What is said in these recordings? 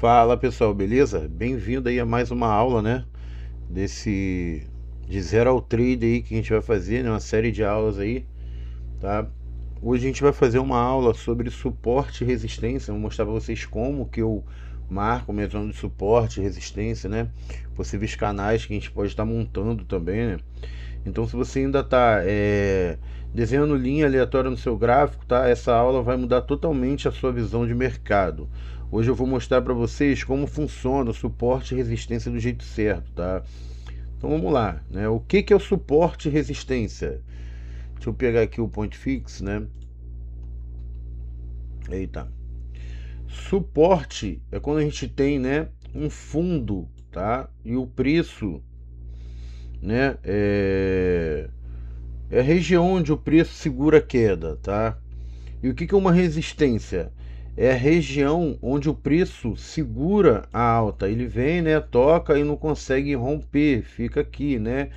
Fala pessoal, beleza? Bem-vindo aí a mais uma aula, né? Desse de zero ao trade aí que a gente vai fazer, né? Uma série de aulas aí, tá? Hoje a gente vai fazer uma aula sobre suporte e resistência. Vou mostrar para vocês como que eu marco minha zona de suporte e resistência, né? Possíveis canais que a gente pode estar montando também, né? Então, se você ainda está desenhando linha aleatória no seu gráfico, tá? Essa aula vai mudar totalmente a sua visão de mercado. Hoje eu vou mostrar para vocês como funciona o suporte e resistência do jeito certo, tá? Então vamos lá, né? O que é o suporte e resistência? Deixa eu pegar aqui o point fix, né? Eita. Suporte é quando a gente tem, né, um fundo, tá? E o preço, né, é a região onde o preço segura a queda, tá? E o que é uma resistência? É a região onde o preço segura a alta. Ele vem, né, toca e não consegue romper, fica aqui, né?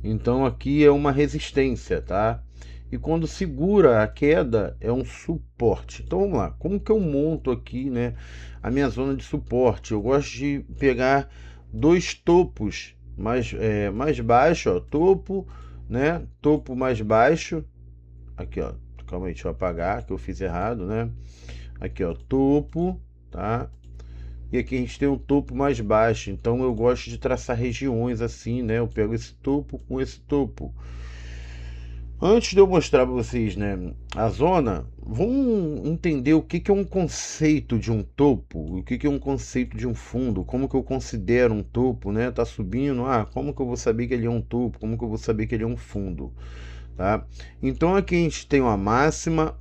Então aqui é uma resistência, tá? E quando segura a queda é um suporte. Então vamos lá, como que eu monto aqui, né, a minha zona de suporte? Eu gosto de pegar dois topos mais baixo, ó, topo, né, topo mais baixo. Aqui, ó, calma aí, deixa eu apagar que eu fiz errado, né? Aqui, ó, topo, tá? E aqui a gente tem um topo mais baixo, então eu gosto de traçar regiões assim, né? Eu pego esse topo com esse topo. Antes de eu mostrar para vocês, né, a zona, vamos entender o que é um conceito de um topo, o que é um conceito de um fundo, como que eu considero um topo, né? Tá subindo, como que eu vou saber que ele é um topo, como que eu vou saber que ele é um fundo? Tá? Então aqui a gente tem uma máxima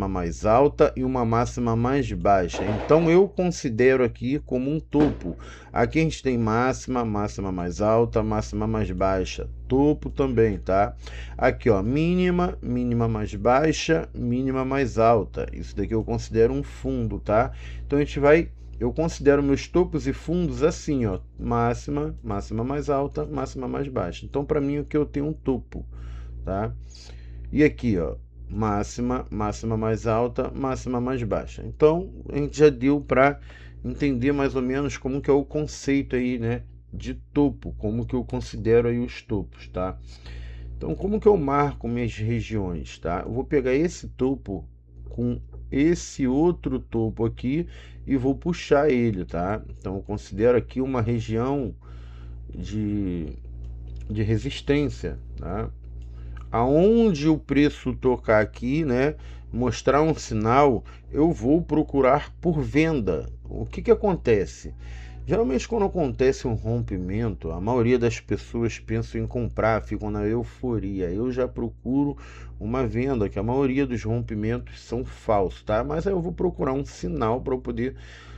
mais alta e uma máxima mais baixa. Então eu considero aqui como um topo. Aqui a gente tem máxima, máxima mais alta, máxima mais baixa, topo também, tá? Aqui, ó, mínima, mínima mais baixa, mínima mais alta. Isso daqui eu considero um fundo, tá? Então a gente vai eu considero meus topos e fundos assim, ó, máxima, máxima mais alta, máxima mais baixa. Então para mim o que eu tenho um topo, tá? E aqui, ó, máxima, máxima mais alta, máxima mais baixa. Então, a gente já deu para entender mais ou menos como que é o conceito aí, né, de topo, como que eu considero aí os topos, tá? Então, como que eu marco minhas regiões, tá? Eu vou pegar esse topo com esse outro topo aqui e vou puxar ele, tá? Então, eu considero aqui uma região de, de resistência, tá? Aonde o preço tocar aqui, né, mostrar um sinal, eu vou procurar por venda. O que acontece? Geralmente quando acontece um rompimento, a maioria das pessoas pensa em comprar, ficam na euforia. Eu já procuro uma venda, que a maioria dos rompimentos são falsos, tá? Mas aí eu vou procurar um sinal para eu poder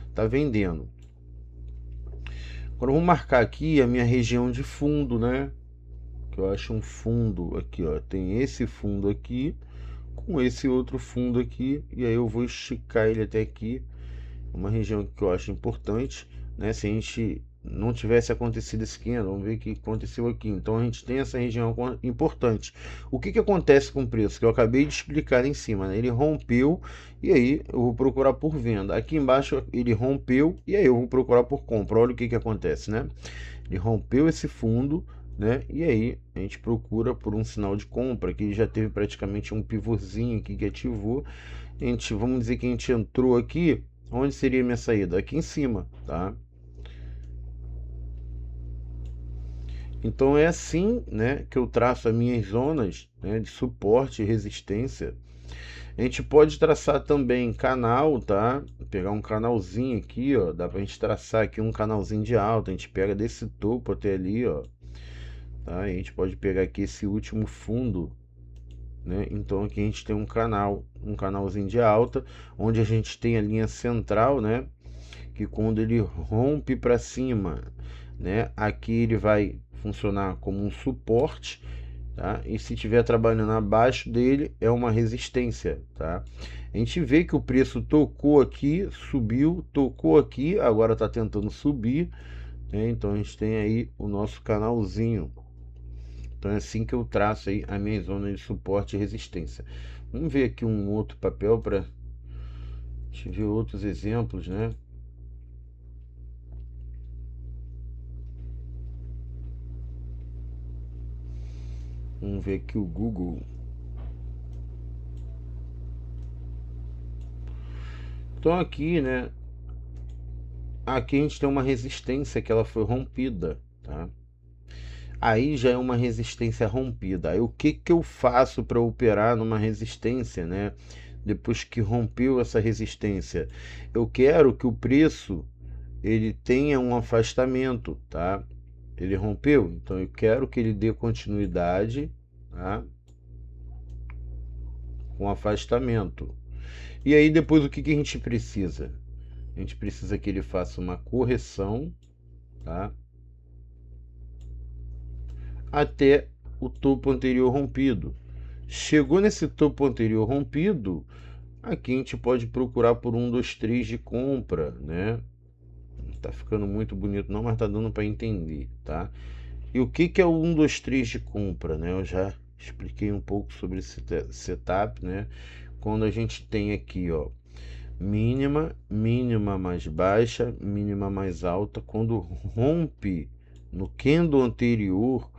estar vendendo. Agora eu vou marcar aqui a minha região de fundo, né? Que eu acho um fundo aqui, ó, tem esse fundo aqui com esse outro fundo aqui, e aí eu vou esticar ele até aqui, uma região que eu acho importante, né? Se a gente não tivesse acontecido esse aqui, vamos ver o que aconteceu aqui. Então a gente tem essa região importante. O que acontece com o preço? Que eu acabei de explicar em cima, né? Ele rompeu e aí eu vou procurar por venda. Aqui embaixo ele rompeu e aí eu vou procurar por compra. Olha o que acontece, né? Ele rompeu esse fundo, né? E aí a gente procura por um sinal de compra, que já teve praticamente um pivôzinho aqui que ativou. Vamos dizer que a gente entrou aqui, onde seria a minha saída? Aqui em cima, tá? Então é assim, né, que eu traço as minhas zonas, né, de suporte e resistência. A gente pode traçar também canal, tá? Pegar um canalzinho aqui, ó, dá pra gente traçar aqui um canalzinho de alta, a gente pega desse topo até ali, ó, tá? E a gente pode pegar aqui esse último fundo, né? Então aqui a gente tem um canalzinho de alta, onde a gente tem a linha central, né? Que quando ele rompe para cima, né? Aqui ele vai funcionar como um suporte, tá? E se estiver trabalhando abaixo dele é uma resistência, tá? A gente vê que o preço tocou aqui, subiu, tocou aqui, agora está tentando subir, né? Então a gente tem aí o nosso canalzinho. Então é assim que eu traço aí a minha zona de suporte e resistência. Vamos ver aqui um outro papel para ver outros exemplos, né? Vamos ver aqui o Google. Então aqui, né? Aqui a gente tem uma resistência que ela foi rompida, tá? Aí já é uma resistência rompida. Aí o que que eu faço para operar numa resistência, né? Depois que rompeu essa resistência, eu quero que o preço ele tenha um afastamento, tá? Ele rompeu, então eu quero que ele dê continuidade, tá? Com afastamento. E aí depois o que que a gente precisa? A gente precisa que ele faça uma correção, tá? Até o topo anterior rompido. Chegou nesse topo anterior rompido, aqui a gente pode procurar por 1, 2, 3 de compra, né? Não tá ficando muito bonito não, mas tá dando para entender, tá? E o que que é o 1, 2, 3 de compra, né? Eu já expliquei um pouco sobre esse setup, né? Quando a gente tem aqui, ó, mínima, mínima mais baixa, mínima mais alta, quando rompe no candle anterior,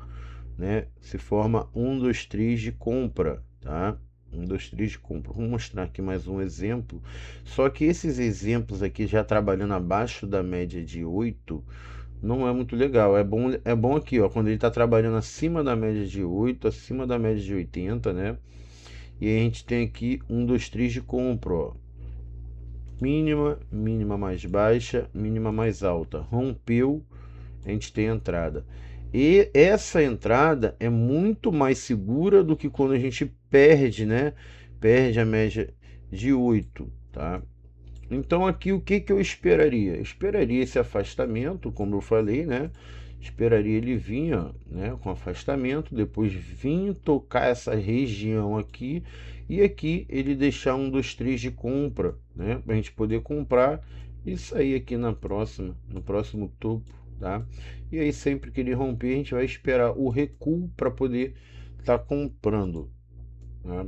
né, se forma 1, 2, 3 de compra, tá? 1, 2, 3 de compra. Vou mostrar aqui mais um exemplo. Só que esses exemplos aqui, já trabalhando abaixo da média de 8, não é muito legal. É bom aqui, ó, quando ele está trabalhando acima da média de 8, acima da média de 80, né? E a gente tem aqui 1, 2, 3 de compra, ó. Mínima, mínima mais baixa, mínima mais alta. Rompeu, a gente tem entrada. E essa entrada é muito mais segura do que quando a gente perde, né? Perde a média de 8, tá? Então aqui o que que eu esperaria? Eu esperaria esse afastamento, como eu falei, né? Esperaria ele vir, ó, né, com afastamento, depois vir tocar essa região aqui e aqui ele deixar 1, 2, 3 de compra, né, para a gente poder comprar e sair aqui na próxima, no próximo topo, tá? E aí sempre que ele romper, a gente vai esperar o recuo para poder estar comprando, tá?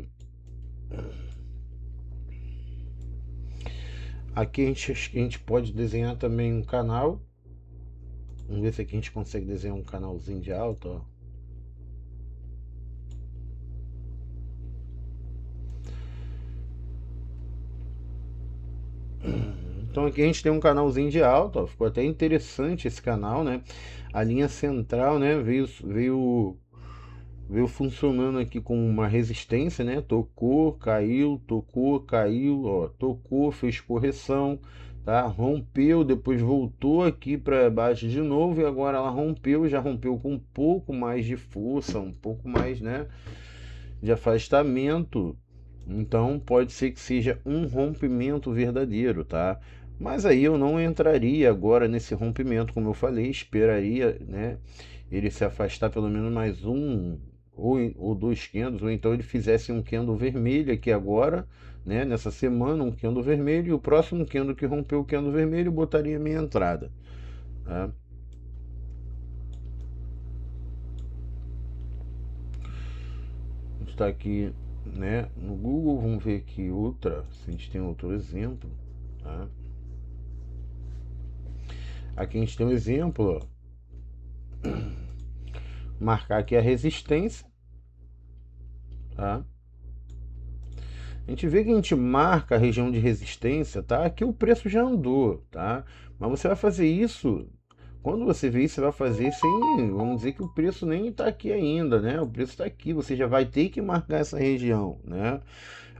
Aqui a gente pode desenhar também um canal. Vamos ver se aqui a gente consegue desenhar um canalzinho de alta, ó. Então aqui a gente tem um canalzinho de alta, ó. Ficou até interessante esse canal, né? A linha central, né, veio funcionando aqui com uma resistência, né? Tocou, caiu, ó, tocou, fez correção, tá? Rompeu, depois voltou aqui para baixo de novo e agora ela rompeu, já rompeu com um pouco mais de força, um pouco mais, né, de afastamento. Então pode ser que seja um rompimento verdadeiro, tá? Mas aí eu não entraria agora nesse rompimento, como eu falei, esperaria, né, ele se afastar pelo menos mais um ou dois candles, ou então ele fizesse um candle vermelho aqui agora, né, nessa semana, um candle vermelho, e o próximo candle que rompeu o candle vermelho, eu botaria minha entrada, tá? A gente está aqui, né, no Google, vamos ver aqui outra, se a gente tem outro exemplo, tá? Aqui a gente tem um exemplo, ó. Marcar aqui a resistência, tá? A gente vê que a gente marca a região de resistência, tá? Aqui o preço já andou, tá? Mas você vai fazer isso, quando você vê isso, você vai fazer sem, vamos dizer que o preço nem está aqui ainda, né? O preço está aqui, você já vai ter que marcar essa região, né?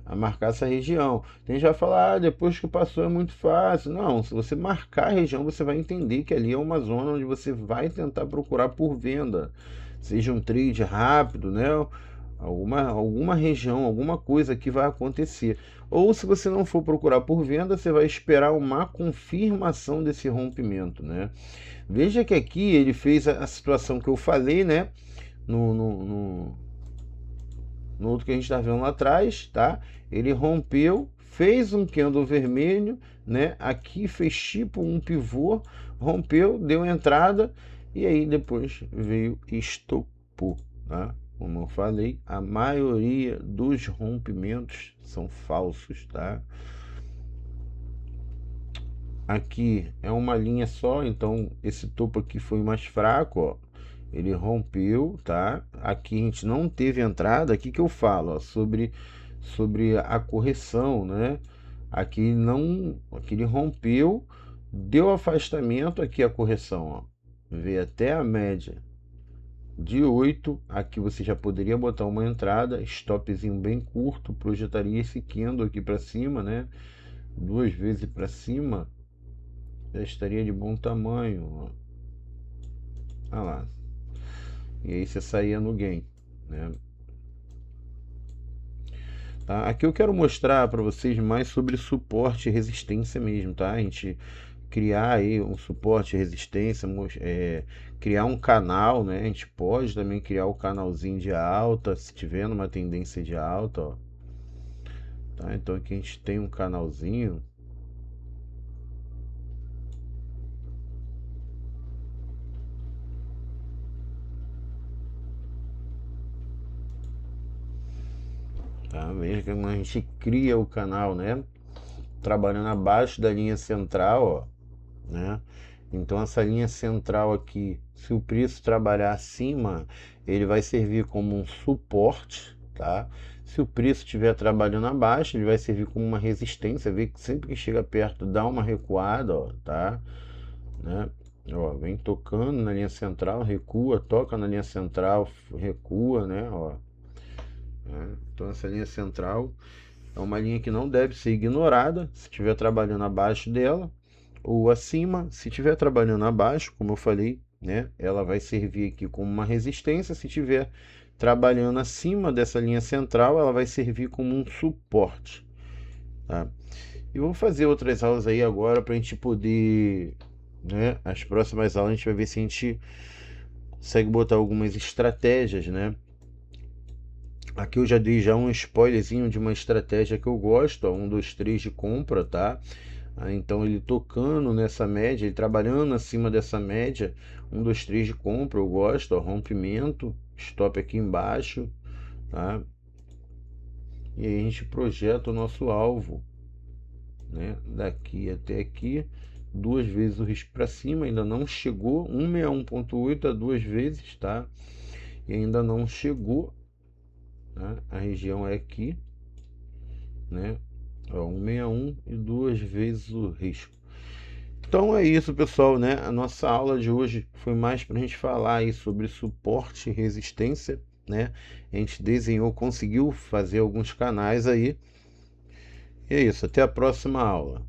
A marcar essa região. Tem gente que vai falar, ah, depois que passou é muito fácil. Não, se você marcar a região, você vai entender que ali é uma zona onde você vai tentar procurar por venda. Seja um trade rápido, né? Alguma região, alguma coisa que vai acontecer. Ou se você não for procurar por venda, você vai esperar uma confirmação desse rompimento, né? Veja que aqui ele fez a situação que eu falei, né? No outro que a gente está vendo lá atrás, tá? Ele rompeu, fez um candle vermelho, né? Aqui fez tipo um pivô, rompeu, deu entrada e aí depois veio estopou, tá? Como eu falei, a maioria dos rompimentos são falsos, tá? Aqui é uma linha só, então esse topo aqui foi mais fraco, ó. ele rompeu, tá? Aqui a gente não teve entrada. Aqui que eu falo, ó, sobre a correção, né? Aqui não, aqui ele rompeu, deu afastamento, aqui a correção, ó. Veio até a média de 8. Aqui você já poderia botar uma entrada, stopzinho bem curto, projetaria esse candle aqui para cima, né? 2 vezes para cima, já estaria de bom tamanho, ó. Ah lá. E aí você saía no gain, né? Tá? Aqui eu quero mostrar para vocês mais sobre suporte e resistência mesmo, tá? A gente criar aí um suporte e resistência, criar um canal, né? A gente pode também criar o canalzinho de alta, se tiver numa tendência de alta, ó. Tá? Então aqui a gente tem um canalzinho. Tá? Veja que a gente cria o canal, né? Trabalhando abaixo da linha central, ó, né? Então essa linha central aqui, se o preço trabalhar acima, ele vai servir como um suporte, tá? Se o preço estiver trabalhando abaixo, ele vai servir como uma resistência. Vê que sempre que chega perto dá uma recuada, ó, tá? Né? Ó, vem tocando na linha central, recua, toca na linha central, recua, né? Ó, né? Então essa linha central é uma linha que não deve ser ignorada se estiver trabalhando abaixo dela ou acima. Se estiver trabalhando abaixo, como eu falei, né, ela vai servir aqui como uma resistência. Se estiver trabalhando acima dessa linha central, ela vai servir como um suporte, tá? E vou fazer outras aulas aí agora para a gente poder, né, as próximas aulas a gente vai ver se a gente consegue botar algumas estratégias, né? Aqui eu já dei já um spoilerzinho de uma estratégia que eu gosto, ó, 1, 2, 3 de compra, tá? Então ele tocando nessa média, ele trabalhando acima dessa média, 1, 2, 3 de compra, eu gosto, ó, rompimento, stop aqui embaixo, tá? E aí a gente projeta o nosso alvo, né? Daqui até aqui, 2 vezes o risco para cima, ainda não chegou, 161.8 a 2 vezes, tá? E ainda não chegou, né? A região é aqui, né? Ó, 161 e 2 vezes o risco. Então é isso, pessoal, né? A nossa aula de hoje foi mais para a gente falar aí sobre suporte e resistência, né? A gente desenhou, conseguiu fazer alguns canais aí. E é isso, até a próxima aula.